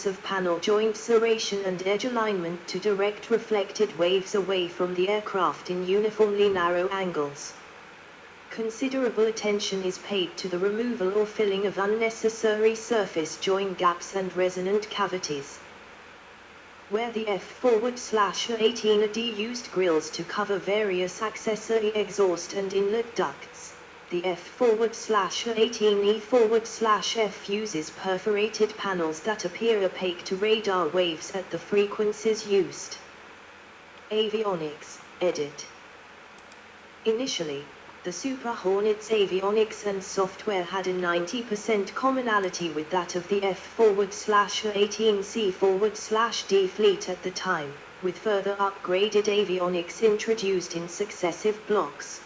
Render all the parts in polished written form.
of panel joint serration and edge alignment to direct reflected waves away from the aircraft in uniformly narrow angles. Considerable attention is paid to the removal or filling of unnecessary surface join gaps and resonant cavities. Where the F-A-18E used grills to cover various accessory exhaust and inlet ducts, the F-A-18E/F uses perforated panels that appear opaque to radar waves at the frequencies used. Avionics, edit. Initially, the Super Hornet's avionics and software had a 90% commonality with that of the F-A-18C/D fleet at the time, with further upgraded avionics introduced in successive blocks.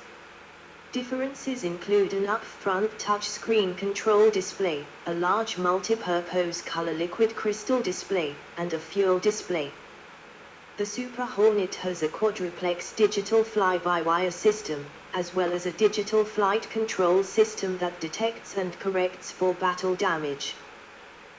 Differences include an up-front touchscreen control display, a large multi-purpose color liquid crystal display, and a fuel display. The Super Hornet has a quadruplex digital fly-by-wire system, as well as a digital flight control system that detects and corrects for battle damage.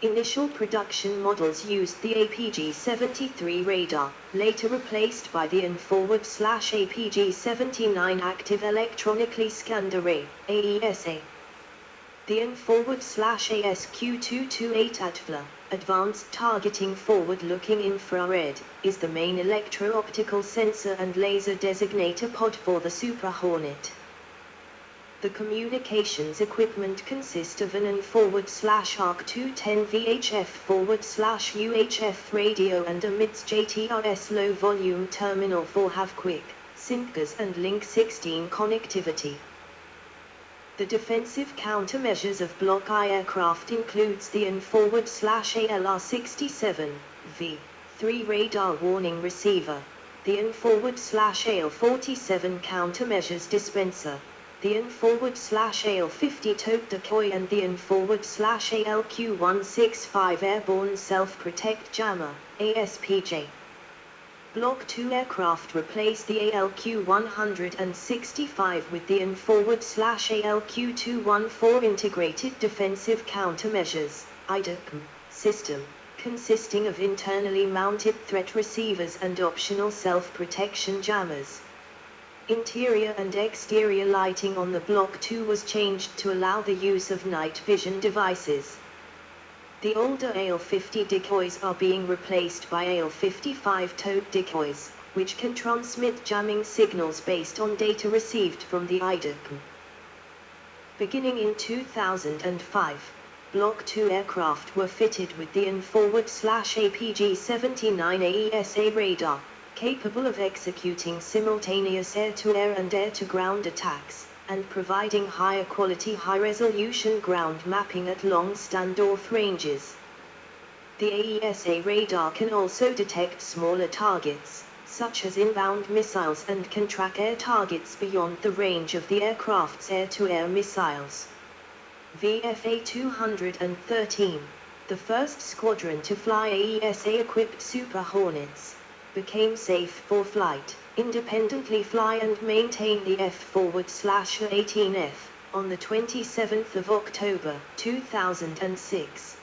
Initial production models used the APG-73 radar, later replaced by the AN/APG-79 Active Electronically Scanned Array, AESA. The AN/ASQ228 ATFLA, Advanced Targeting Forward-Looking Infrared, is the main electro-optical sensor and laser designator pod for the Super Hornet. The communications equipment consist of an AN/ARC210 VHF/UHF radio and a MIDS JTRS low-volume terminal for have-quick, SYNCGAS and Link 16 connectivity. The defensive countermeasures of Block I aircraft includes the AN/ALR67 V3 radar warning receiver, the AN/AL47 countermeasures dispenser, the AN/AL50 tote decoy and the AN/ALQ165 airborne self-protect jammer, ASPJ. Block II aircraft replaced the ALQ-165 with the AN/ALQ-214 Integrated Defensive Countermeasures (IDECM) system, consisting of internally mounted threat receivers and optional self-protection jammers. Interior and exterior lighting on the Block II was changed to allow the use of night vision devices. The older AL-50 decoys are being replaced by AL-55 tote decoys, which can transmit jamming signals based on data received from the IDECM. Beginning in 2005, Block II aircraft were fitted with the AN/APG-79 AESA radar, capable of executing simultaneous air-to-air and air-to-ground attacks, and providing higher quality high-resolution ground mapping at long standoff ranges. The AESA radar can also detect smaller targets, such as inbound missiles, and can track air targets beyond the range of the aircraft's air-to-air missiles. VFA-213, the first squadron to fly AESA-equipped Super Hornets, became safe for flight, independently fly and maintain the F/A-18F, on the 27th of October, 2006.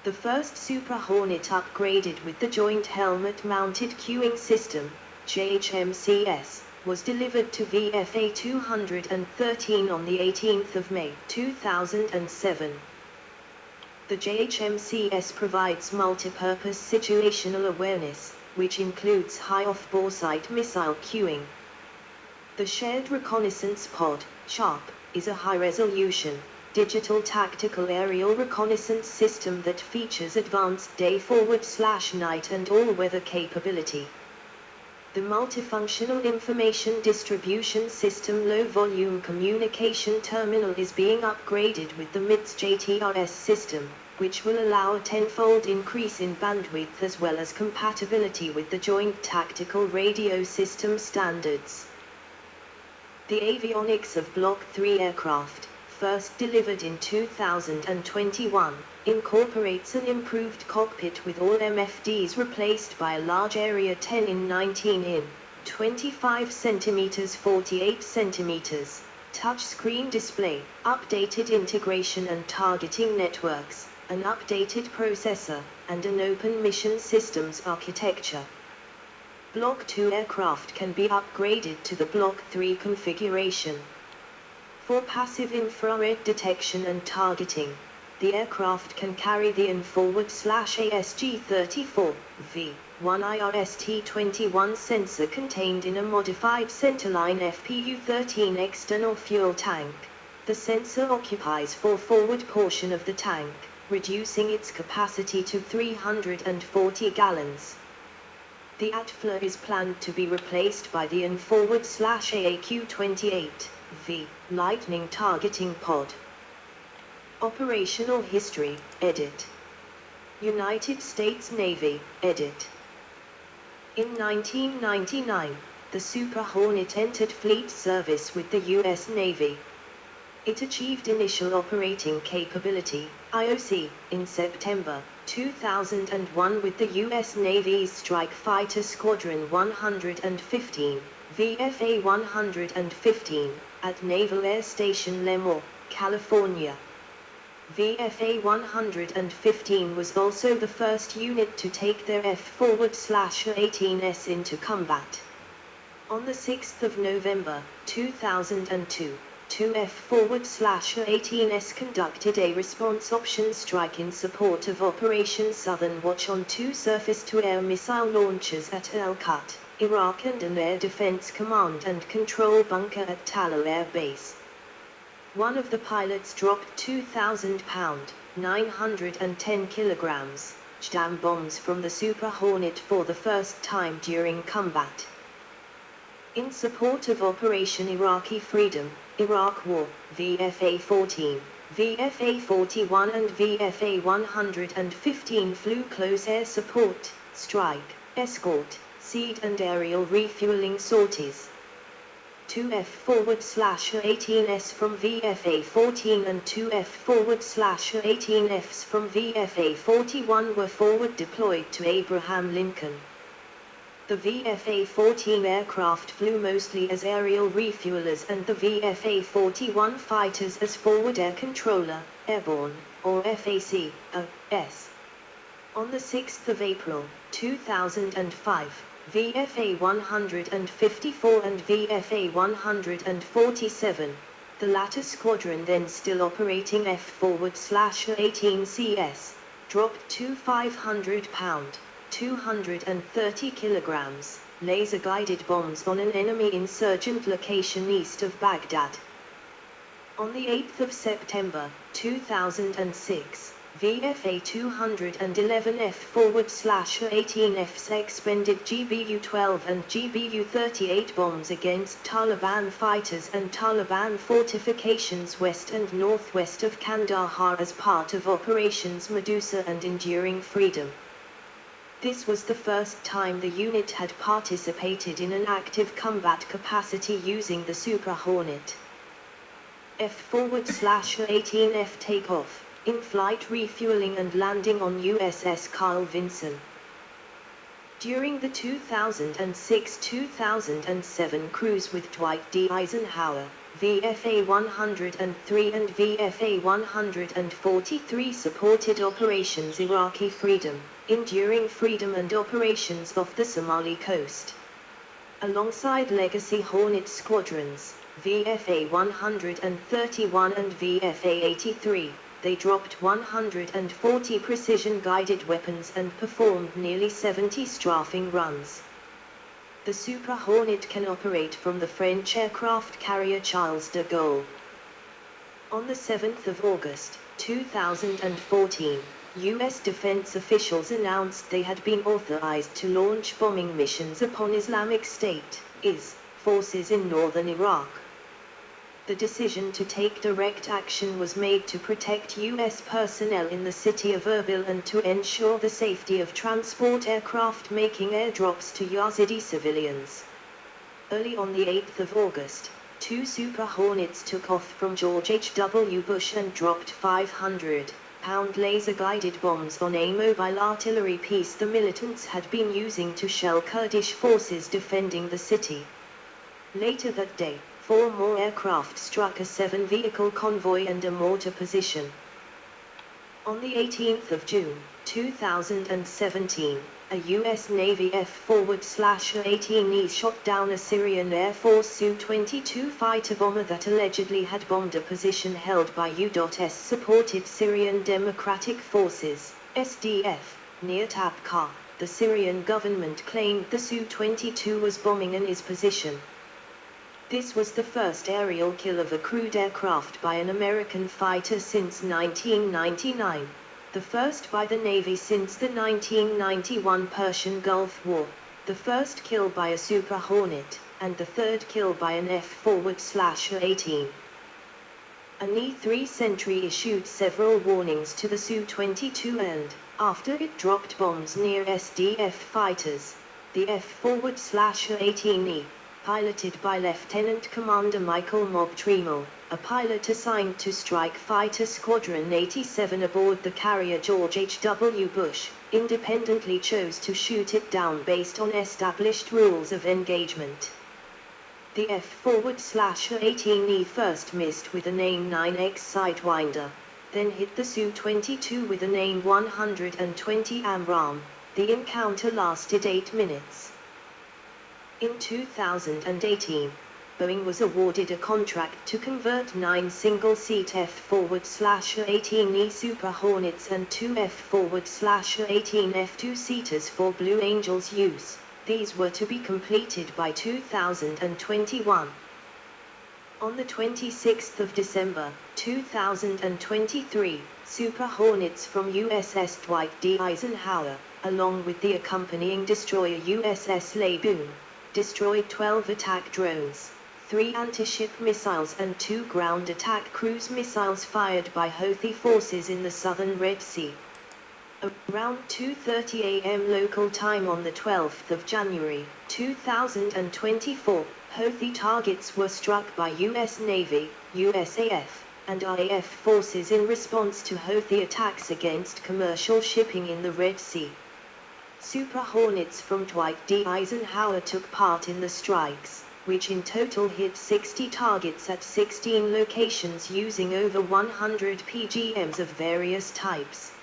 The first Super Hornet upgraded with the Joint Helmet-Mounted Cueing System, JHMCS, was delivered to VFA-213 on the 18th of May, 2007. The JHMCS provides multipurpose situational awareness, which includes high off-boresight missile cueing. The Shared Reconnaissance Pod, SHARP, is a high-resolution, digital tactical aerial reconnaissance system that features advanced day-forward/night and all-weather capability. The Multifunctional Information Distribution System low-volume communication terminal is being upgraded with the MIDS JTRS system, which will allow a tenfold increase in bandwidth as well as compatibility with the Joint Tactical Radio System standards. The avionics of Block III aircraft, first delivered in 2021, incorporates an improved cockpit with all MFDs replaced by a large area 10 in 19 in, 25 cm 48 cm, touchscreen display, updated integration and targeting networks, an updated processor, and an open mission systems architecture. Block 2 aircraft can be upgraded to the Block 3 configuration. For passive infrared detection and targeting, the aircraft can carry the AN/ASG-34V1IRST-21 sensor contained in a modified centerline FPU-13 external fuel tank. The sensor occupies the forward portion of the tank, reducing its capacity to 340 gallons. The ATFLA is planned to be replaced by the AN/AQ-28V Lightning Targeting Pod. Operational History, edit. United States Navy, edit. In 1999, the Super Hornet entered fleet service with the U.S. Navy. It achieved initial operating capability, IOC, in September 2001 with the U.S. Navy's Strike Fighter Squadron 115, VFA-115, at Naval Air Station Lemoore, California. VFA-115 was also the first unit to take their F-A-18S into combat. On the 6th of November, 2002, two F-A-18S conducted a response option strike in support of Operation Southern Watch on two surface-to-air missile launchers at Al-Qat, Iraq and an Air Defense Command and Control bunker at Talal Air Base. One of the pilots dropped 2,000-pound, 910 kilograms, JDAM bombs from the Super Hornet for the first time during combat. In support of Operation Iraqi Freedom, Iraq War, VFA-14, VFA-41 and VFA-115 flew close air support, strike, escort, seed and aerial refueling sorties. Two F-A-18S from VFA-14 and two F-A-18Fs from VFA-41 were forward deployed to Abraham Lincoln. The VFA-14 aircraft flew mostly as aerial refuelers and the VFA-41 fighters as forward air controller, airborne, or FAC-OS. On the 6th of April, 2005, VFA-154 and VFA-147, the latter squadron then still operating F-18CS, dropped two 500-pound, 230 kilograms, laser-guided bombs on an enemy insurgent location east of Baghdad. On the 8th of September, 2006, VFA-211 F-A-18Fs expended GBU-12 and GBU-38 bombs against Taliban fighters and Taliban fortifications west and northwest of Kandahar as part of Operations Medusa and Enduring Freedom. This was the first time the unit had participated in an active combat capacity using the Super Hornet. F-A-18F takeoff, in-flight refueling and landing on USS Carl Vinson. During the 2006-2007 cruise with Dwight D. Eisenhower, VFA-103 and VFA-143 supported Operations Iraqi Freedom, Enduring Freedom and operations off the Somali coast. Alongside Legacy Hornet squadrons, VFA-131 and VFA-83, they dropped 140 precision-guided weapons and performed nearly 70 strafing runs. The Super Hornet can operate from the French aircraft carrier Charles de Gaulle. On the 7th of August, 2014, U.S. defense officials announced they had been authorized to launch bombing missions upon Islamic State, IS, forces in northern Iraq. The decision to take direct action was made to protect U.S. personnel in the city of Erbil and to ensure the safety of transport aircraft making airdrops to Yazidi civilians. Early on the 8th of August, two Super Hornets took off from George H.W. Bush and dropped 500-pound laser-guided bombs on a mobile artillery piece the militants had been using to shell Kurdish forces defending the city. Later that day, 4 more aircraft struck a 7-vehicle convoy and a mortar position. On the 18th of June, 2017, a U.S. Navy F-A-18E shot down a Syrian Air Force Su-22 fighter bomber that allegedly had bombed a position held by U.S. supported Syrian Democratic Forces, SDF, near Tabqa. The Syrian government claimed the Su-22 was bombing in his position. This was the first aerial kill of a crewed aircraft by an American fighter since 1999. The first by the Navy since the 1991 Persian Gulf War, the first kill by a Super Hornet, and the third kill by an F-A-18E. An E-3 sentry issued several warnings to the Su-22 and, after it dropped bombs near SDF fighters, the F-A-18E, piloted by Lieutenant Commander Michael Mogtremel, a pilot assigned to Strike Fighter Squadron 87 aboard the carrier George H.W. Bush, independently chose to shoot it down based on established rules of engagement. The F-A-18E first missed with an AIM-9X Sidewinder, then hit the Su-22 with an AIM-120 AMRAAM. The encounter lasted 8 minutes. In 2018, Boeing was awarded a contract to convert 9 single-seat F-A-18E Super Hornets and 2 F-A-18 F-2-seaters for Blue Angels use. These were to be completed by 2021. On the 26th of December, 2023, Super Hornets from USS Dwight D. Eisenhower, along with the accompanying destroyer USS Laboon, destroyed 12 attack drones, 3 anti-ship missiles and 2 ground attack cruise missiles fired by Houthi forces in the southern Red Sea. Around 2:30 a.m. local time on the 12th of January, 2024, Houthi targets were struck by U.S. Navy, USAF, and RAF forces in response to Houthi attacks against commercial shipping in the Red Sea. Super Hornets from Dwight D. Eisenhower took part in the strikes, which in total hit 60 targets at 16 locations using over 100 PGMs of various types.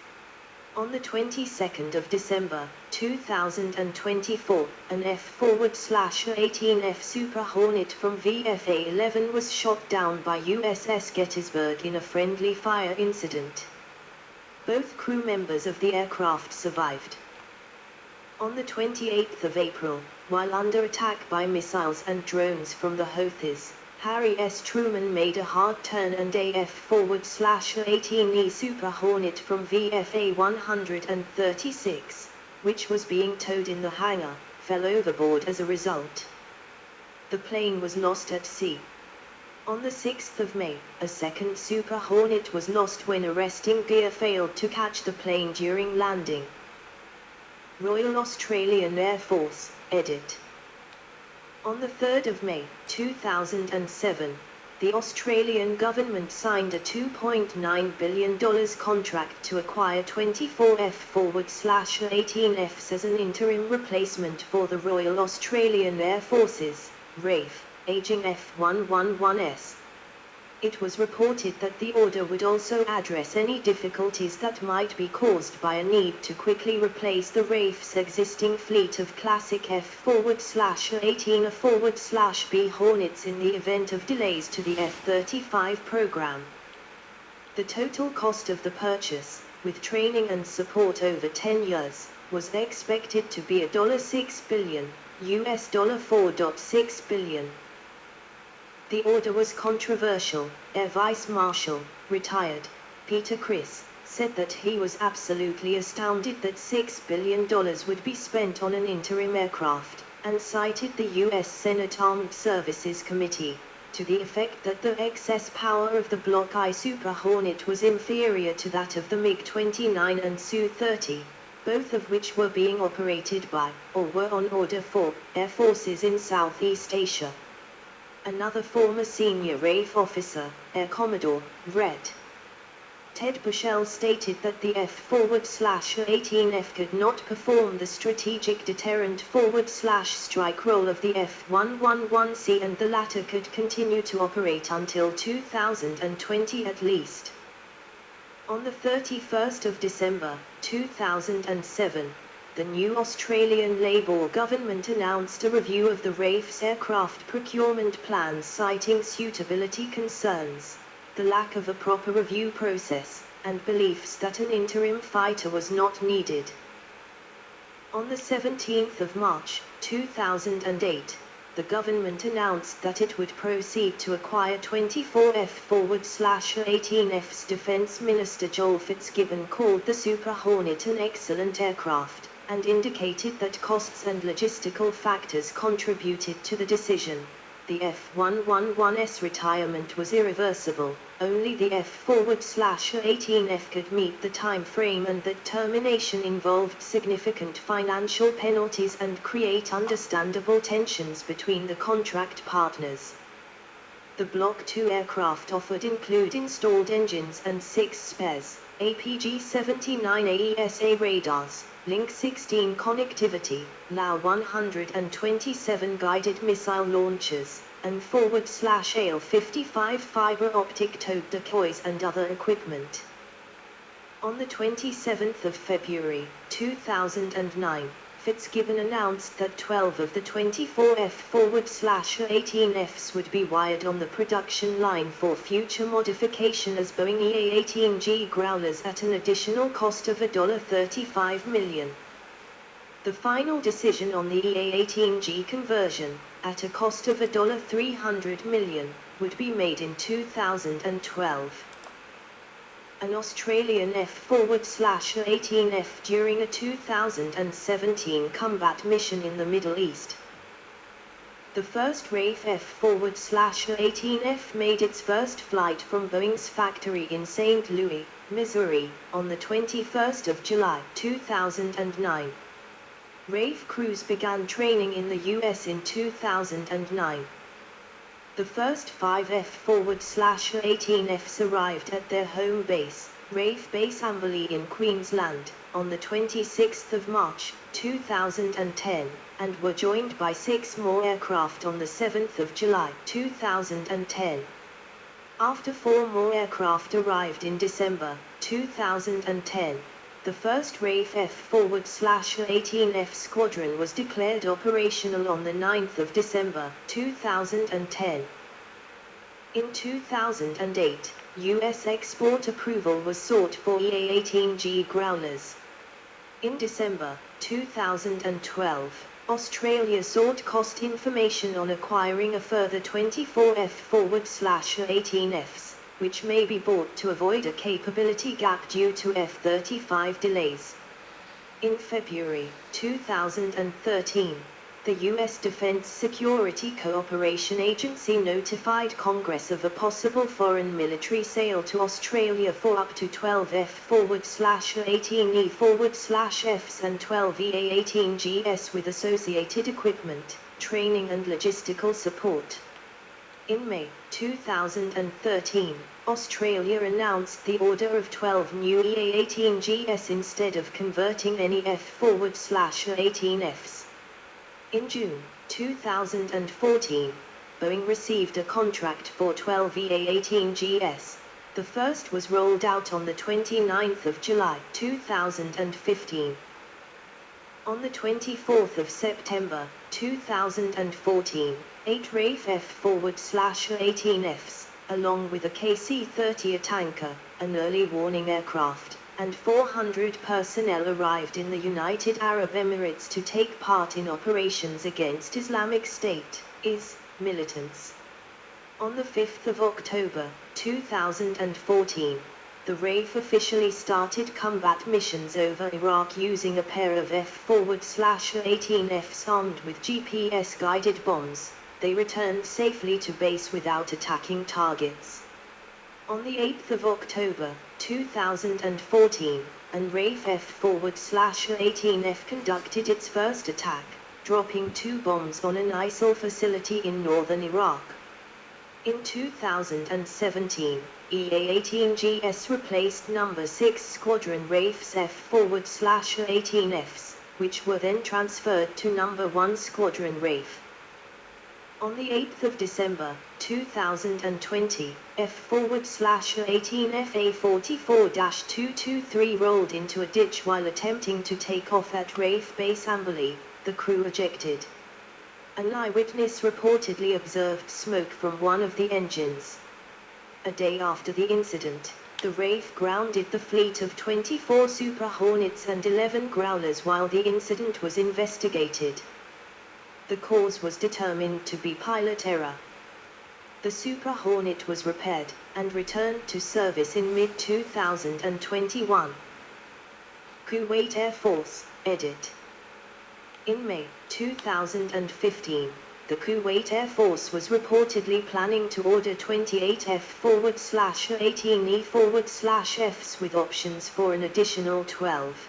On the 22nd of December, 2024, an F-A-18F Super Hornet from VFA-11 was shot down by USS Gettysburg in a friendly fire incident. Both crew members of the aircraft survived. On the 28th of April, while under attack by missiles and drones from the Houthis, Harry S. Truman made a hard turn and a F-A-18E Super Hornet from VFA 136, which was being towed in the hangar, fell overboard as a result. The plane was lost at sea. On the 6th of May, a second Super Hornet was lost when arresting gear failed to catch the plane during landing. Royal Australian Air Force, edit. On the 3rd of May, 2007, the Australian government signed a $2.9 billion contract to acquire 24 F-A-18Fs as an interim replacement for the Royal Australian Air Force's RAF, aging F-111s. It was reported that the order would also address any difficulties that might be caused by a need to quickly replace the RAF's existing fleet of classic F-A-18A/B Hornets in the event of delays to the F-35 program. The total cost of the purchase, with training and support over 10 years, was expected to be $6 billion, $4.6 billion. The order was controversial. Air Vice Marshal, retired, Peter Criss, said that he was absolutely astounded that $6 billion would be spent on an interim aircraft, and cited the U.S. Senate Armed Services Committee, to the effect that the excess power of the Block I Super Hornet was inferior to that of the MiG-29 and Su-30, both of which were being operated by, or were on order for, air forces in Southeast Asia. Another former senior RAF officer, Air Commodore, Red Ted Bushell, stated that the F-A-18F could not perform the strategic deterrent /strike role of the F-111C, and the latter could continue to operate until 2020 at least. On the 31st of December, 2007, the new Australian Labor government announced a review of the RAF's aircraft procurement plans, citing suitability concerns, the lack of a proper review process, and beliefs that an interim fighter was not needed. On the 17th of March, 2008, the government announced that it would proceed to acquire 24 F-18Fs. Defense Minister Joel Fitzgibbon called the Super Hornet an excellent aircraft, and indicated that costs and logistical factors contributed to the decision. The F-111's retirement was irreversible. Only the F-18F could meet the time frame, and that termination involved significant financial penalties and create understandable tensions between the contract partners. The Block II aircraft offered include installed engines and 6 spares, APG-79 AESA radars, Link 16 connectivity, LAU-127 guided missile launchers, and /AL-55 fiber optic towed decoys and other equipment. On the 27th of February, 2009, Fitzgibbon announced that 12 of the 24 F-18Fs would be wired on the production line for future modification as Boeing EA-18G Growlers at an additional cost of $35 million. The final decision on the EA-18G conversion, at a cost of $300 million, would be made in 2012. An Australian F-18F during a 2017 combat mission in the Middle East. The first RAF F-18F made its first flight from Boeing's factory in St. Louis, Missouri, on the 21st of July, 2009. RAF crews began training in the U.S. in 2009. The first 5 F-18Fs arrived at their home base, RAF Base Amberley in Queensland, on the 26th of March, 2010, and were joined by 6 more aircraft on the 7th of July, 2010. After 4 more aircraft arrived in December, 2010, the first RAF F-18F squadron was declared operational on the 9th of December, 2010. In 2008, U.S. export approval was sought for EA-18G Growlers. In December 2012, Australia sought cost information on acquiring a further 24 F-18Fs, which may be bought to avoid a capability gap due to F-35 delays. In February 2013, the U.S. Defense Security Cooperation Agency notified Congress of a possible foreign military sale to Australia for up to 12 F-18E/Fs and 12 EA-18Gs with associated equipment, training and logistical support. In May 2013, Australia announced the order of 12 new EA-18Gs instead of converting any F-18Fs. In June 2014, Boeing received a contract for 12 EA-18Gs. The first was rolled out on the 29th of July 2015. On the 24th of September 2014, 8 RAF F-18Fs, along with a KC-30, a tanker, an early warning aircraft, and 400 personnel arrived in the United Arab Emirates to take part in operations against Islamic State, IS, militants. On the 5th of October 2014, the RAF officially started combat missions over Iraq using a pair of F-18Fs armed with GPS-guided bombs. They returned safely to base without attacking targets. On the 8th of October 2014, an RAF F-18F conducted its first attack, dropping 2 bombs on an ISIL facility in northern Iraq. In 2017, EA-18Gs replaced No. 6 Squadron RAF's F-18Fs, which were then transferred to No. 1 Squadron RAF. On the 8th of December, 2020, F-A-18E FA-44-223 rolled into a ditch while attempting to take off at Rafe Base Amberley. The crew ejected. An eyewitness reportedly observed smoke from one of the engines. A day after the incident, the RAF grounded the fleet of 24 Super Hornets and 11 Growlers while the incident was investigated. The cause was determined to be pilot error. The Super Hornet was repaired and returned to service in mid-2021. Kuwait Air Force, edit. In May 2015, the Kuwait Air Force was reportedly planning to order 28 F-A-18E/Fs with options for an additional 12.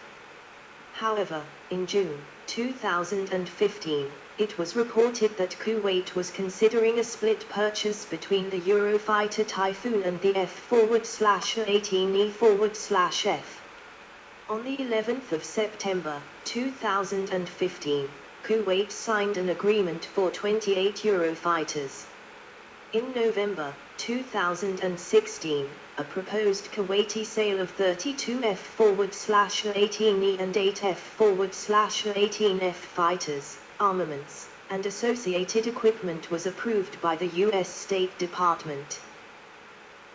However, in June 2015, it was reported that Kuwait was considering a split purchase between the Eurofighter Typhoon and the F-A-18E/F. On the 11th of September 2015, Kuwait signed an agreement for 28 Eurofighters. In November 2016, a proposed Kuwaiti sale of 32 F-A-18E and 8 F-A-18F fighters, armaments, and associated equipment was approved by the U.S. State Department.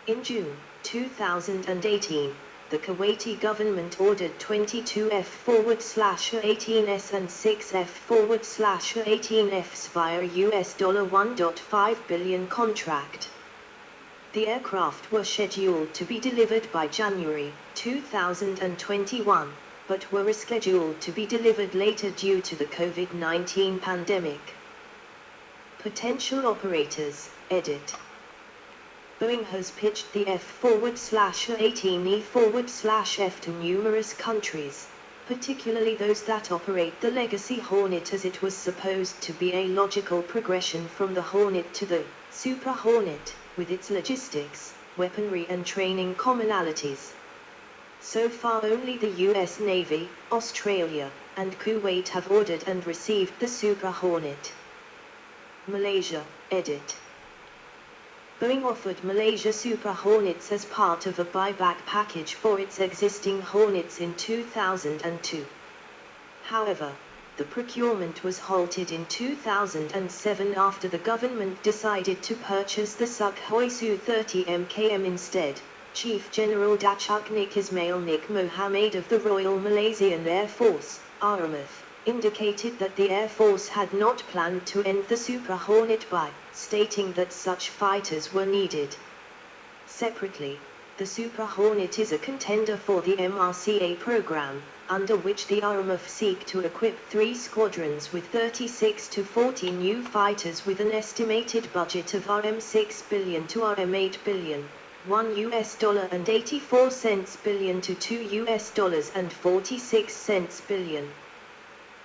In June 2018, the Kuwaiti government ordered 22 F-A-18s and 6 F-A-18Fs via a $1.5 billion contract. The aircraft were scheduled to be delivered by January 2021, but were rescheduled to be delivered later due to the COVID-19 pandemic. Potential operators, edit. Boeing has pitched the F-A-18E/F to numerous countries, particularly those that operate the legacy Hornet, as it was supposed to be a logical progression from the Hornet to the Super Hornet, with its logistics, weaponry and training commonalities. So far only the US Navy, Australia, and Kuwait have ordered and received the Super Hornet. Malaysia, edit. Boeing offered Malaysia Super Hornets as part of a buyback package for its existing Hornets in 2002. However, the procurement was halted in 2007 after the government decided to purchase the Sukhoi Su-30 MKM instead. Chief General Datuk Nik Ismail Nik Mohammed of the Royal Malaysian Air Force, RMF, indicated that the Air Force had not planned to end the Super Hornet buy, stating that such fighters were needed. Separately, the Super Hornet is a contender for the MRCA program, under which the RMF seek to equip 3 squadrons with 36 to 40 new fighters with an estimated budget of RM6 billion to RM8 billion, $1 and 84 cents billion to $2 and 46 cents billion.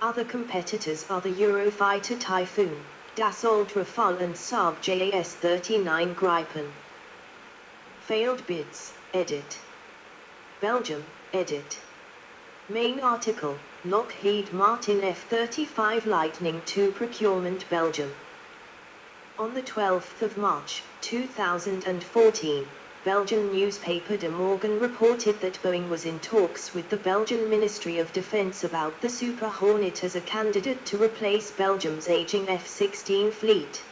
Other competitors are the Eurofighter Typhoon, Dassault Rafale and Saab JAS-39 Gripen. Failed bids, edit. Belgium, edit. Main article, Lockheed Martin F-35 Lightning II procurement Belgium. On the 12th of March, 2014, Belgian newspaper De Morgan reported that Boeing was in talks with the Belgian Ministry of Defense about the Super Hornet as a candidate to replace Belgium's aging F-16 fleet.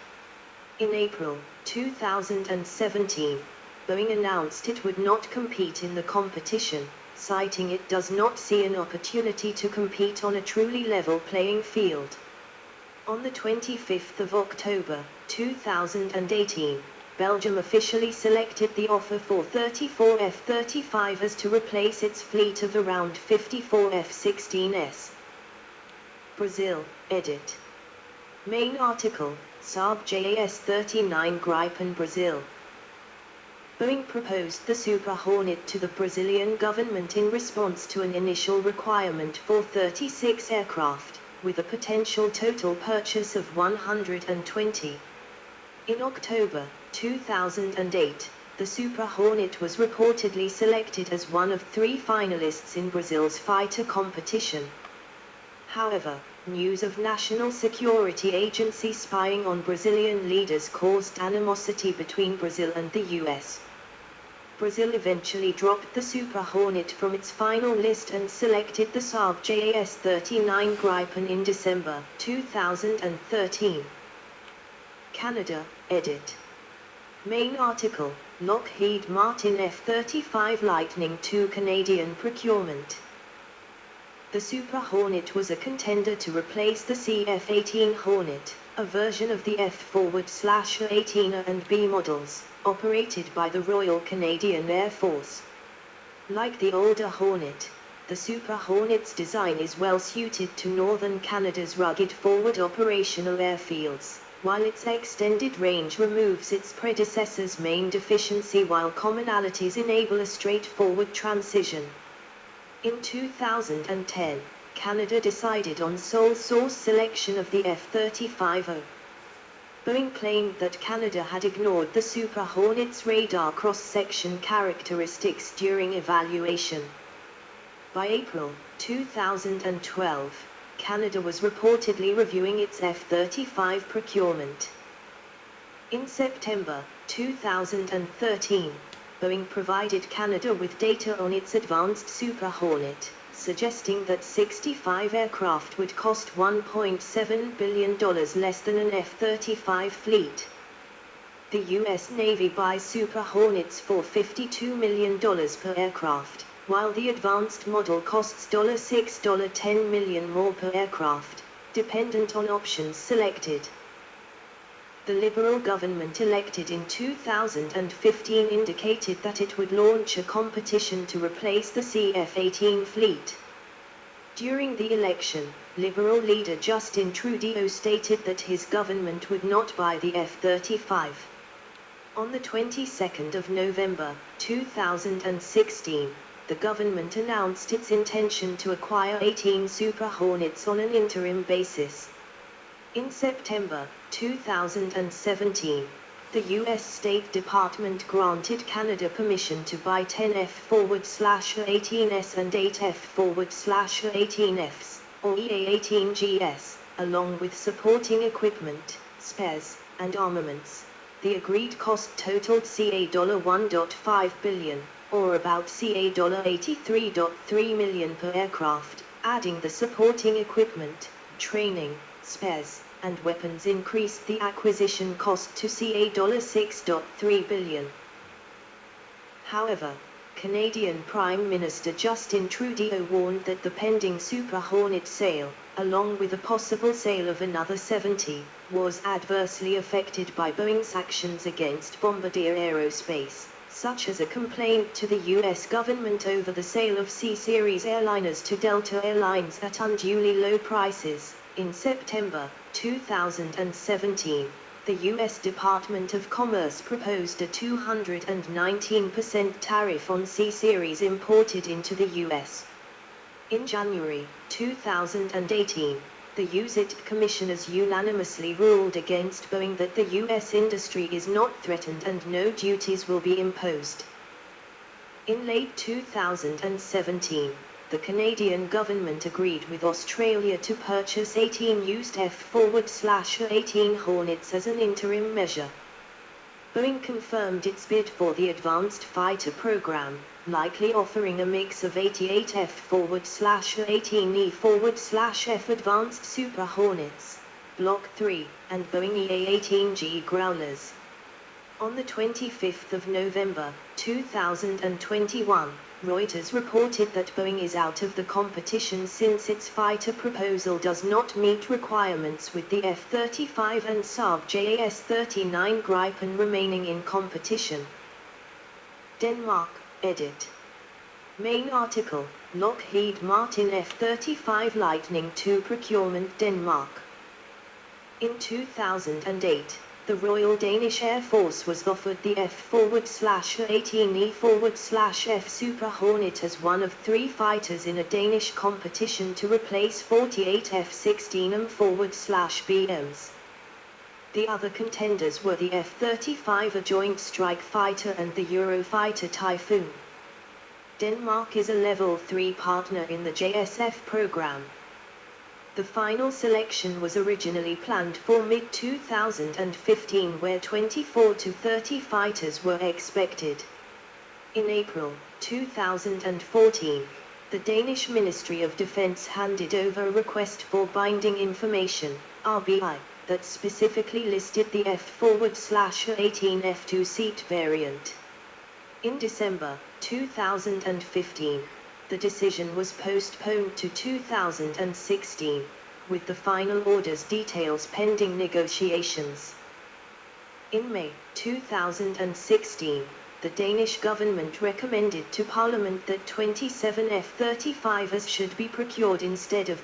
In April 2017, Boeing announced it would not compete in the competition, citing it does not see an opportunity to compete on a truly level playing field. On the 25th of October, 2018, Belgium officially selected the offer for 34 F-35s to replace its fleet of around 54 F-16s. Brazil, edit. Main article, Saab JAS-39 Gripen Brazil. Boeing proposed the Super Hornet to the Brazilian government in response to an initial requirement for 36 aircraft, with a potential total purchase of 120. In October 2008, the Super Hornet was reportedly selected as one of 3 finalists in Brazil's fighter competition. However, news of National Security Agency spying on Brazilian leaders caused animosity between Brazil and the US. Brazil eventually dropped the Super Hornet from its final list and selected the Saab JAS-39 Gripen in December 2013. Canada, edit. Main article, Lockheed Martin F-35 Lightning II Canadian procurement. The Super Hornet was a contender to replace the F-18 Hornet, a version of the F-18E and B models, operated by the Royal Canadian Air Force. Like the older Hornet, the Super Hornet's design is well suited to northern Canada's rugged forward operational airfields, while its extended range removes its predecessor's main deficiency while commonalities enable a straightforward transition. In 2010, Canada decided on sole source selection of the F-35O. Boeing claimed that Canada had ignored the Super Hornet's radar cross-section characteristics during evaluation. By April 2012, Canada was reportedly reviewing its F-35 procurement. In September 2013, Boeing provided Canada with data on its advanced Super Hornet, suggesting that 65 aircraft would cost $1.7 billion less than an F-35 fleet. The U.S. Navy buys Super Hornets for $52 million per aircraft, while the advanced model costs $6–10 million more per aircraft, dependent on options selected. The Liberal government elected in 2015 indicated that it would launch a competition to replace the F-18 fleet. During the election, Liberal leader Justin Trudeau stated that his government would not buy the F-35. On the 22nd of November 2016, the government announced its intention to acquire 18 Super Hornets on an interim basis. In September 2017, the U.S. State Department granted Canada permission to buy 10 F-18S and 8 F-18Fs, or EA-18Gs, along with supporting equipment, spares, and armaments. The agreed cost totaled $1.5 billion, or about $83.3 million per aircraft, adding the supporting equipment, training, spares, and weapons increased the acquisition cost to $6.3 billion. However, Canadian Prime Minister Justin Trudeau warned that the pending Super Hornet sale, along with a possible sale of another 70, was adversely affected by Boeing's actions against Bombardier Aerospace, such as a complaint to the U.S. government over the sale of C-Series airliners to Delta Airlines at unduly low prices. In September 2017, the U.S. Department of Commerce proposed a 219% tariff on C-Series imported into the U.S. In January 2018, the USIT commissioners unanimously ruled against Boeing that the U.S. industry is not threatened and no duties will be imposed. In late 2017, the Canadian government agreed with Australia to purchase 18 used F-18 Hornets as an interim measure. Boeing confirmed its bid for the Advanced Fighter Program, likely offering a mix of 88 F-18E/F Advanced Super Hornets, Block 3, and Boeing EA-18G Growlers. On the 25th of November 2021, Reuters reported that Boeing is out of the competition since its fighter proposal does not meet requirements, with the F-35 and Saab JAS-39 Gripen remaining in competition. Denmark, edit. Main article, Lockheed Martin F-35 Lightning II procurement Denmark. In 2008, the Royal Danish Air Force was offered the F-18E/F Super Hornet as one of 3 fighters in a Danish competition to replace 48 F-16M/BMs. The other contenders were the F-35, a Joint Strike Fighter, and the Eurofighter Typhoon. Denmark is a Level 3 partner in the JSF program. The final selection was originally planned for mid-2015, where 24 to 30 fighters were expected. In April 2014, the Danish Ministry of Defense handed over a request for binding information, RBI, that specifically listed the F-A-18E F2-seat variant. In December 2015, the decision was postponed to 2016, with the final order's details pending negotiations. In May 2016, the Danish government recommended to Parliament that 27 F-35s should be procured instead of